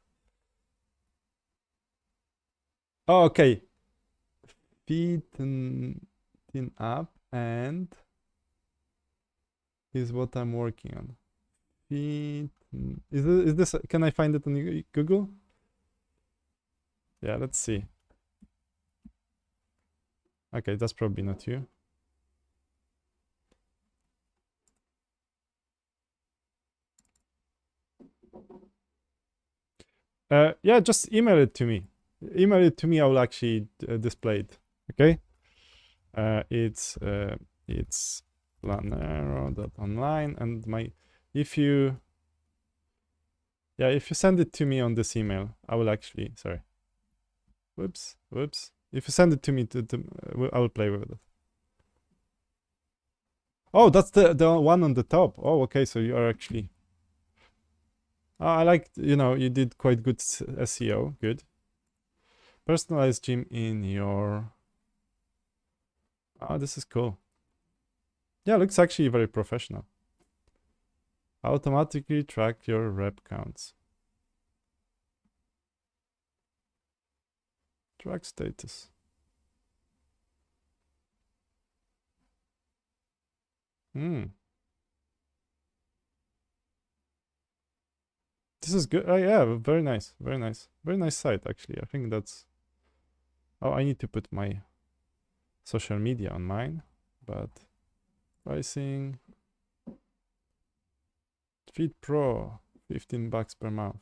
Oh, okay. Feeding up and is what I'm working on. Is this can I find it on Google? Yeah, let's see. Okay, that's probably not you. Yeah, just email it to me. Email it to me. I will actually display it. Okay. It's planero.online, and if you send it to me on this email, I will actually whoops. If you send it to me I will play with it. Oh, that's the one on the top. Oh, okay, so you are actually I like, you did quite good SEO. Good. Personalized gym in your this is cool. Yeah, looks actually very professional. Automatically track your rep counts. Track status. this is good. Yeah, very nice, very nice site actually. I think that's. Oh, I need to put my social media on mine, but pricing. Feed Pro, $15 per month.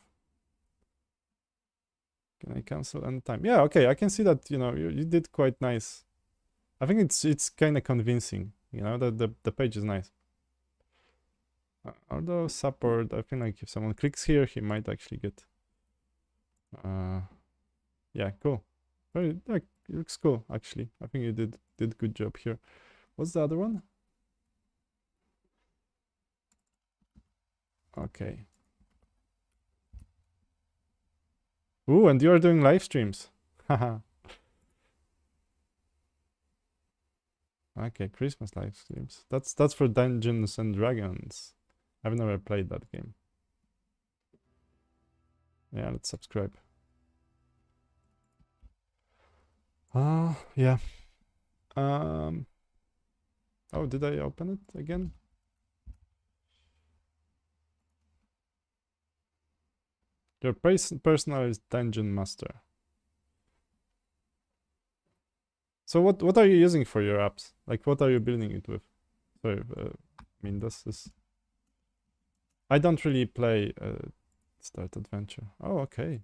Can I cancel anytime? Yeah, okay. I can see that you did quite nice. I think it's kind of convincing. That the page is nice. Although support, I think like if someone clicks here, he might actually get. Yeah, cool. Very like it looks cool actually. I think you did good job here. What's the other one? Okay. Ooh, and you're doing live streams. Haha. Okay, Christmas live streams. That's for Dungeons and Dragons. I've never played that game. Yeah, let's subscribe. Yeah. Oh, did I open it again? Your personalized dungeon master. So what are you using for your apps? Like what are you building it with? Sorry, I mean this is. I don't really play Start Adventure. Oh, okay.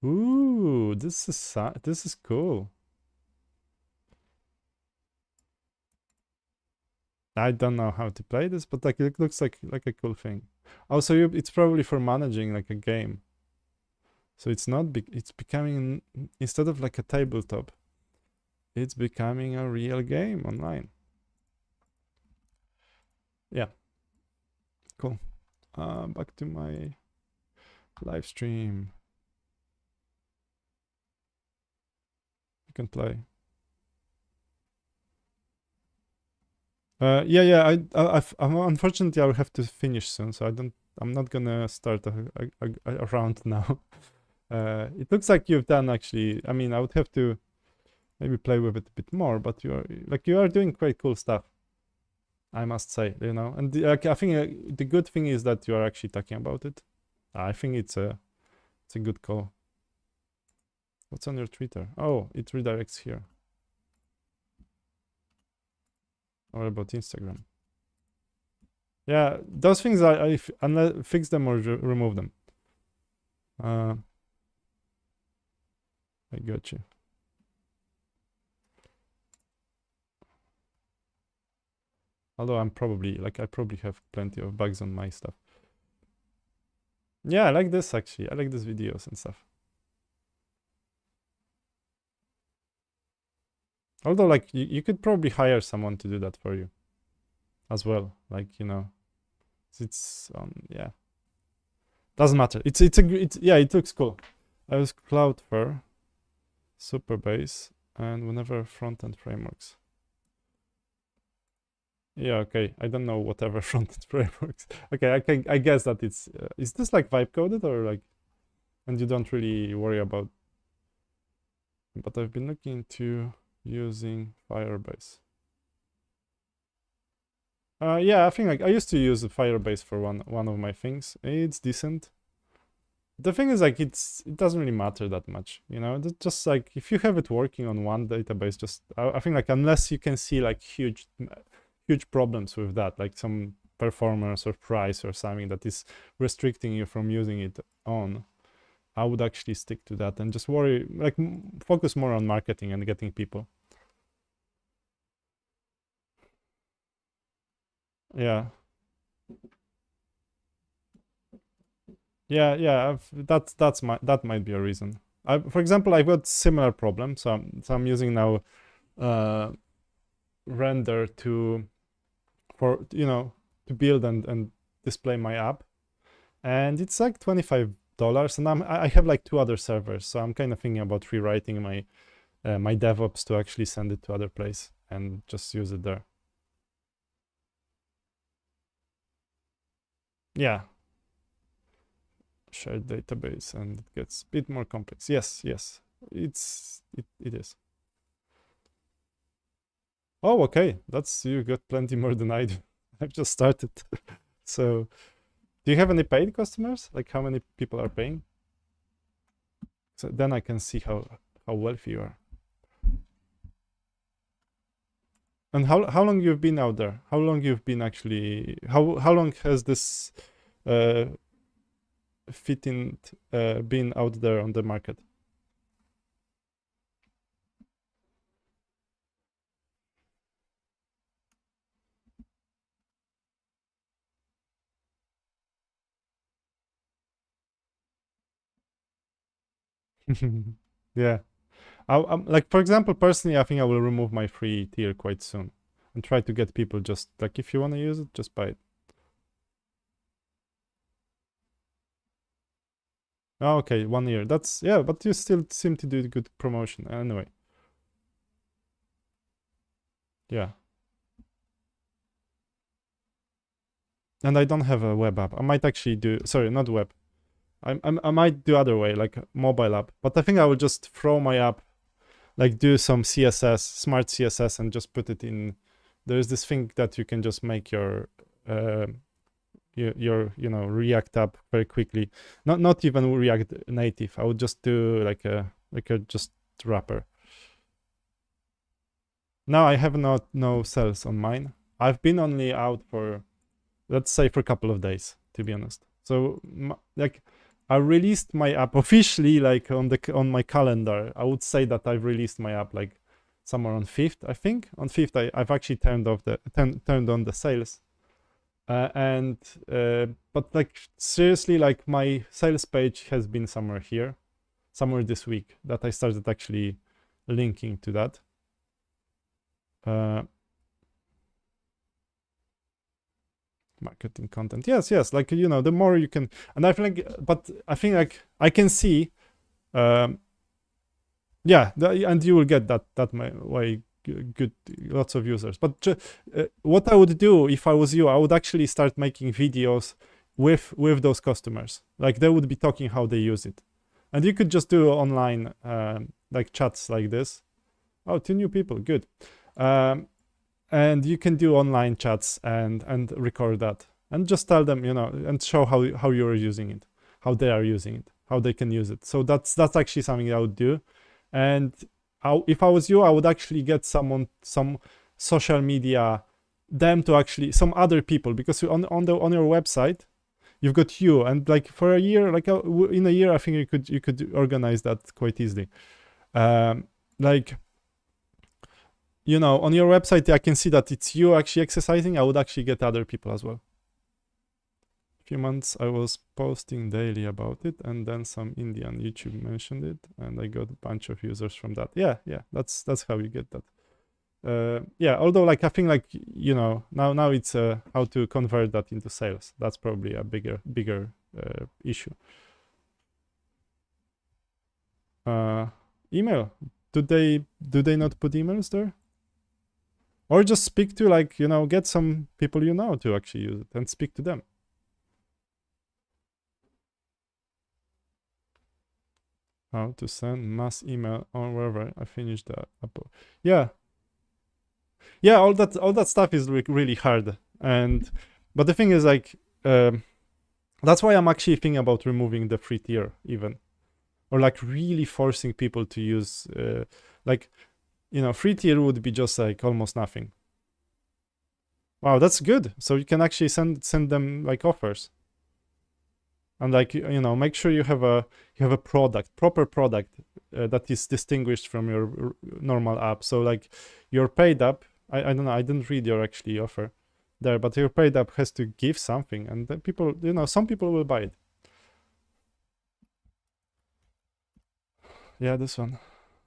Ooh, this is cool. I don't know how to play this, but like it looks like a cool thing. Also, it's probably for managing like a game. So it's not big. It's becoming instead of like a tabletop, it's becoming a real game online. Yeah. Cool. Back to my live stream. You can play. Yeah. I'm unfortunately I will have to finish soon, so I'm not gonna start a round now. It looks like you've done actually. I mean, I would have to maybe play with it a bit more, but you are doing quite cool stuff. I must say, and I think the good thing is that you are actually talking about it. I think it's a good call. What's on your Twitter? Oh, it redirects here. Or about Instagram? Yeah, those things unless fix them or remove them. I got you. Although I probably have plenty of bugs on my stuff. Yeah, I like this actually. I like these videos and stuff. Although like you could probably hire someone to do that for you as well. Like, it's yeah. Doesn't matter. Yeah, it looks cool. I use Cloudflare, Superbase, and whenever front-end frameworks. Yeah, okay. I don't know whatever front-end frameworks. Okay, I guess that it's is this like vibe coded or like, and you don't really worry about. But I've been looking into using Firebase. Yeah, I think like I used to use Firebase for one of my things. It's decent. The thing is like it doesn't really matter that much, just like if you have it working on one database, just I think like unless you can see like huge problems with that, like some performance or price or something that is restricting you from using it on, I would actually stick to that and just focus more on marketing and getting people. Yeah. Yeah. That might be a reason. For example, I've got similar problems. So I'm using now render to build and display my app, and it's like $25, and I have like 2 other servers, so I'm kind of thinking about rewriting my my DevOps to actually send it to other place and just use it there. Yeah. Shared database, and it gets a bit more complex. Yes, it is. Oh, okay, you got plenty more than I do. I've just started. So Do you have any paid customers? Like how many people are paying? So then I can see how wealthy you are. And how long you've been out there? How long you've been actually? How long has this fitting been out there on the market? Yeah. I'm like, for example, personally, I think I will remove my free tier quite soon and try to get people just like, if you want to use it, just buy it. Oh, okay, 1 year. That's, yeah, but you still seem to do good promotion anyway. Yeah. And I don't have a web app. I might actually do, sorry, not web. I might do other way, like a mobile app. But I think I will just throw my app, like do some CSS, smart CSS, and just put it in. There's this thing that you can just make your React app very quickly. Not even React Native. I would just do like a just wrapper. Now I have no sales on mine. I've been only out for, let's say, for a couple of days, to be honest. So like I released my app officially, like on my calendar. I would say that I've released my app like somewhere on 5th, I think. On 5th, I've actually turned on the sales. But like seriously, like my sales page has been somewhere here, somewhere this week that I started actually linking to that. Marketing content, yes, like the more you can, and I feel like, but I think like I can see, and you will get that way good, lots of users. But what I would do if I was you, I would actually start making videos with those customers. Like they would be talking how they use it, and you could just do online like chats like this. Oh, 2 new people, good. And you can do online chats and record that and just tell them, and show how you're using it, how they are using it, how they can use it. So that's actually something I would do. And if I was you, I would actually get some social media, them to actually, some other people, because on your website, you've got you, and like for a year, like in a year, I think you could organize that quite easily. Like, on your website, I can see that it's you actually exercising. I would actually get other people as well. A few months I was posting daily about it, and then some Indian YouTube mentioned it, and I got a bunch of users from that. Yeah, that's how you get that. Although like I think like now it's how to convert that into sales. That's probably a bigger issue. Email. Do they not put emails there? Or just speak to, like, get some people to actually use it and speak to them. How to send mass email or wherever I finish the upload. Yeah, all that stuff is really hard. But the thing is, like, that's why I'm actually thinking about removing the free tier even, or like really forcing people to use like, free tier would be just like almost nothing. Wow, that's good. So you can actually send them like offers. And like, make sure you have a proper product that is distinguished from your normal app. So like your paid app, I don't know, I didn't read your actually offer there, but your paid app has to give something, and then people, some people will buy it. Yeah, this one.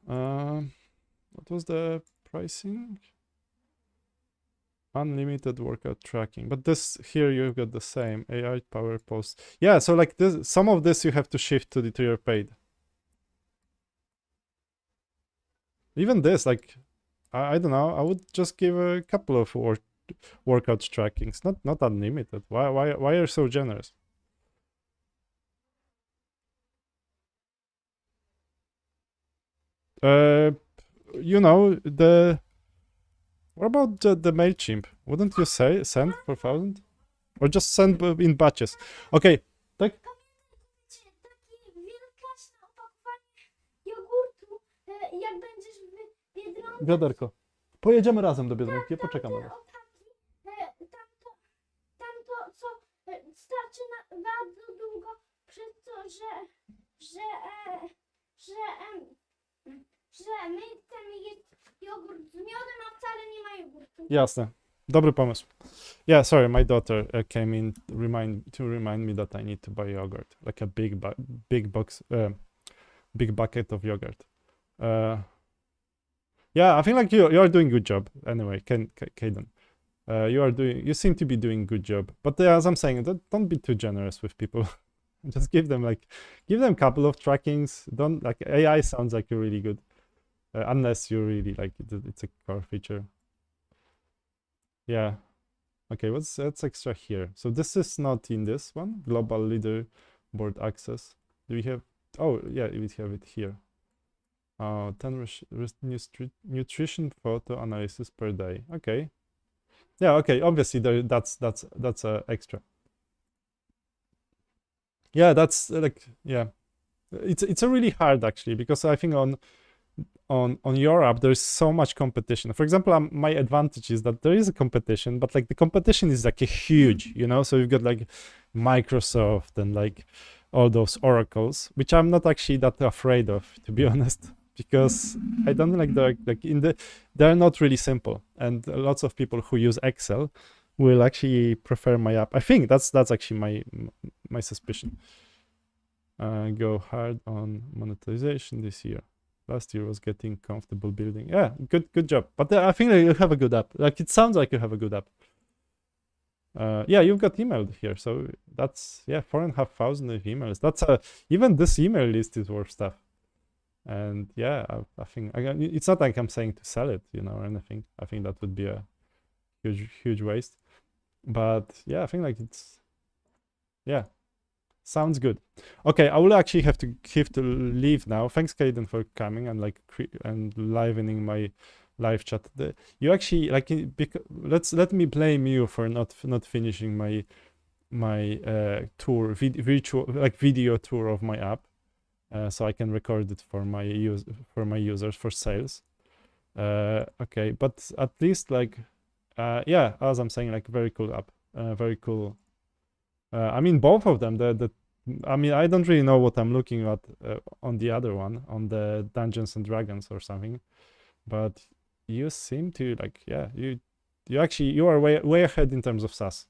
What was the pricing? Unlimited workout tracking, but this here you've got the same AI power post. Yeah, so like this, some of this you have to shift to your paid. Even this, like, I don't know, I would just give a couple of workout trackings, not unlimited. Why are you so generous? What about the MailChimp? Wouldn't you say send for 1,000? or just send in batches. Okay, tak? Takie wielkanocne opakowanie jogurtu, jak będziesz w Biedronce. Wiaderko. Pojedziemy razem do Biedronki, poczekam na was. Tamto, co starczy na bardzo długo, przez to, że my chcemy jeść jogurt z miodem, a wcale nie ma jogurtu. Jasne. Dobry pomysł. Yeah, sorry, my daughter came in to remind me that I need to buy yogurt, like a big bucket of yogurt. Yeah, I think like you are doing good job. Anyway, Caden, you seem to be doing good job. But as I'm saying, don't be too generous with people. Just give them a couple of trackings. Don't like AI sounds like you're really good, unless you really like it's a core feature. Yeah. Okay, what's extra here? So this is not in this one. Global leaderboard access. Do we have? Oh yeah, we have it here. 10 nutrition photo analysis per day. Okay. Yeah. Okay. Obviously, that's extra. Yeah, that's yeah. It's a really hard actually, because I think on your app there's so much competition. For example, my advantage is that there is a competition, but like the competition is like a huge, so you've got like Microsoft and like all those oracles, which I'm not actually that afraid of, to be honest, because I don't like they're not really simple, and lots of people who use Excel will actually prefer my app. I think that's actually my suspicion. Go hard on monetization this year. Last year was getting comfortable building. Yeah, good job. But I think you have a good app. Like it sounds like you have a good app. Yeah, you've got emailed here, so that's 4,500 emails. That's even this email list is worth stuff. And yeah, I think it's not like I'm saying to sell it, or anything. I think that would be a huge waste. But yeah, I think like sounds good. Okay, I will actually have to leave now. Thanks, Caden, for coming and and livening my live chat. You actually let me blame you for not finishing my tour video tour of my app, so I can record it for my users for sales. Okay, but at least yeah, as I'm saying, very cool app, very cool. I mean, both of them. I mean, I don't really know what I'm looking at on the other one, on the Dungeons and Dragons or something, but you seem to you are way ahead in terms of SaaS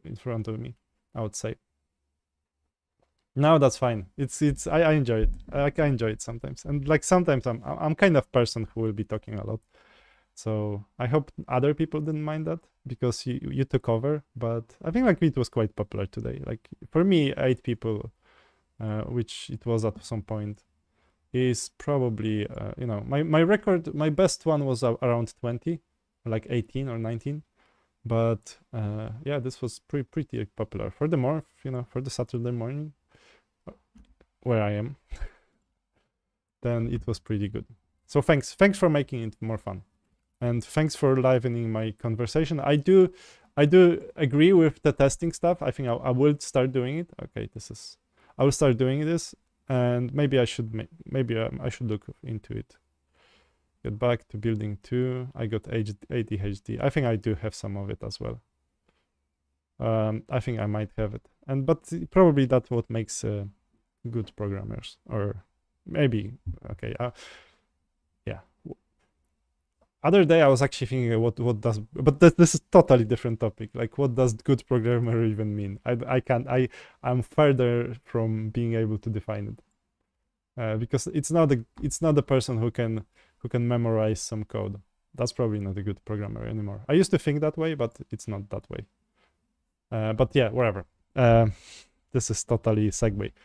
in front of me, I would say. No, that's fine. I enjoy it. I enjoy it sometimes, and sometimes I'm kind of person who will be talking a lot. So I hope other people didn't mind that, because you took over. But I think it was quite popular today. For me, 8 people, which it was at some point, is probably my record. My best one was around 20, 18 or 19. But yeah, this was pretty popular for the for the Saturday morning where I am. Then it was pretty good. So thanks for making it more fun. And thanks for livening my conversation. I do agree with the testing stuff. I think I will start doing it. Okay, I will start doing this, and maybe I should look into it. Get back to building 2. I got ADHD. I think I do have some of it as well. I think I might have it, but probably that's what makes good programmers, or maybe okay. Yeah. Other day I was actually thinking what does, but this is totally different topic. What does good programmer even mean? I'm further from being able to define it, because it's not the person who can memorize some code. That's probably not a good programmer anymore. I used to think that way, but it's not that way. But yeah, whatever. This is totally segue.